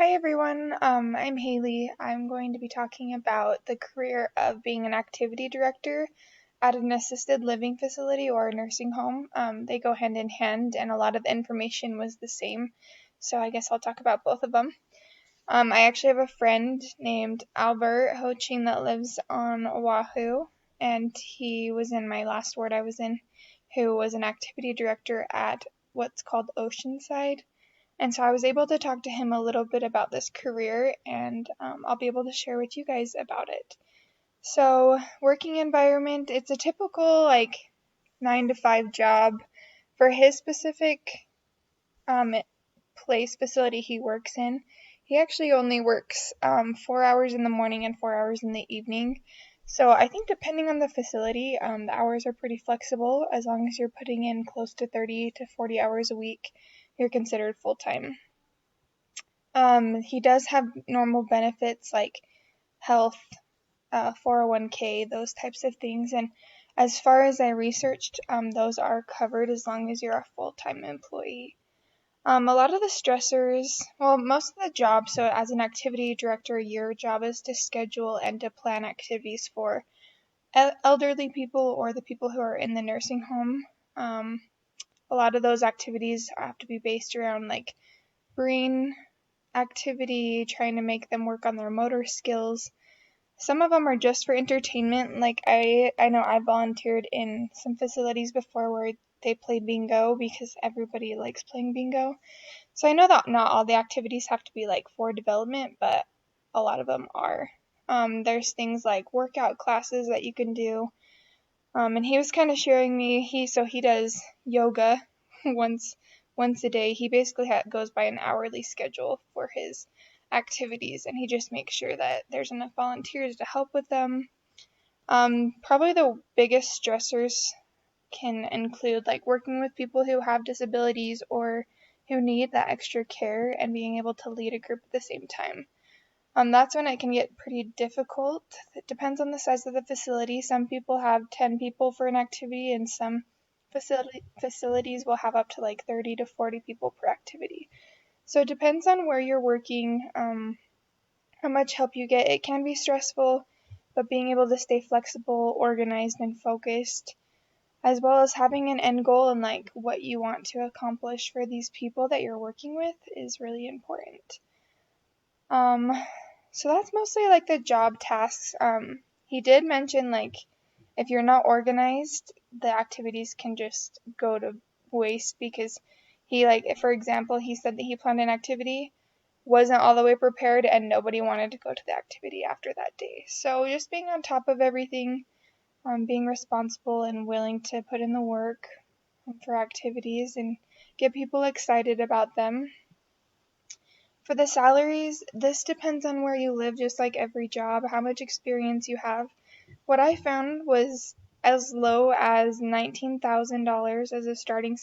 Hi everyone, I'm Haley. I'm going to be talking about the career of being an activity director at an assisted living facility or a nursing home. They go hand in hand, and a lot of the information was the same, so I guess I'll talk about both of them. I actually have a friend named Albert Hoching that lives on Oahu, and he was in my last ward I was in, who was an activity director at what's called Oceanside. And so I was able to talk to him a little bit about this career, and I'll be able to share with you guys about it. So, working environment, it's a typical 9 to 5 job. For his specific um, facility he works in, he actually only works 4 hours in the morning and 4 hours in the evening. So I think depending on the facility, the hours are pretty flexible. As long as you're putting in close to 30 to 40 hours a week, you're considered full time. He does have normal benefits like health, 401k, those types of things. And as far as I researched, those are covered as long as you're a full-time employee. A lot of the stressors, well, most of the jobs, so as an activity director, your job is to schedule and to plan activities for elderly people or the people who are in the nursing home. A lot of those activities have to be based around like brain activity, trying to make them work on their motor skills. Some of them are just for entertainment. Like I know I volunteered in some facilities before where they play bingo because everybody likes playing bingo. So I know that not all the activities have to be like for development, but a lot of them are. There's things like workout classes that you can do. And he was kind of sharing me, he does yoga once once a day. He basically goes by an hourly schedule for his activities, and he just makes sure that there's enough volunteers to help with them. Probably the biggest stressors can include like working with people who have disabilities or who need that extra care and being able to lead a group at the same time. That's when it can get pretty difficult. It depends on the size of the facility. Some people have 10 people for an activity, and some facilities will have up to like 30 to 40 people per activity. So it depends on where you're working, how much help you get. It can be stressful, but being able to stay flexible, organized, and focused, as well as having an end goal and like what you want to accomplish for these people that you're working with is really important. Um, so that's mostly like the job tasks. He did mention like if you're not organized, the activities can just go to waste because he like for example, he said that he planned an activity, wasn't all the way prepared, and nobody wanted to go to the activity after that day. So just being on top of everything, being responsible and willing to put in the work for activities and get people excited about them. For the salaries, this depends on where you live, just like every job, how much experience you have. What I found was as low as $19,000 as a starting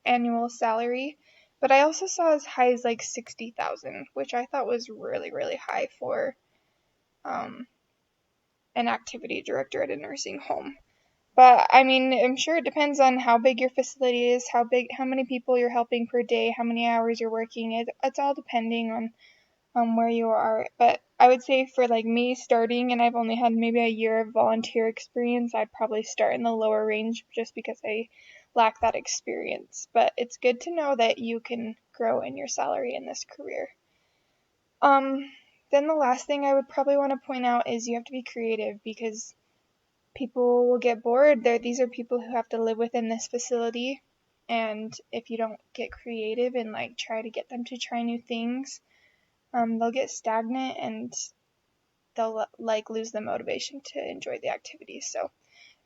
annual salary, but I also saw as high as like 60,000, which I thought was really, really high for um, an activity director at a nursing home. But I mean, I'm sure it depends on how big your facility is, how many people you're helping per day, how many hours you're working. It's all depending on where you are. But I would say for like me starting, and I've only had maybe a year of volunteer experience, I'd probably start in the lower range just because I lack that experience. But it's good to know that you can grow in your salary in this career. Um, then the last thing I would probably want to point out is you have to be creative because people will get bored. These are people who have to live within this facility, and if you don't get creative and like try to get them to try new things, they'll get stagnant and they'll like lose the motivation to enjoy the activities. So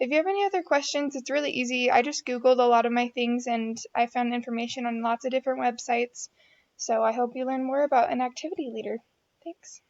if you have any other questions, it's really easy. I just Googled a lot of my things and I found information on lots of different websites. So I hope you learn more about an activity leader. Thanks.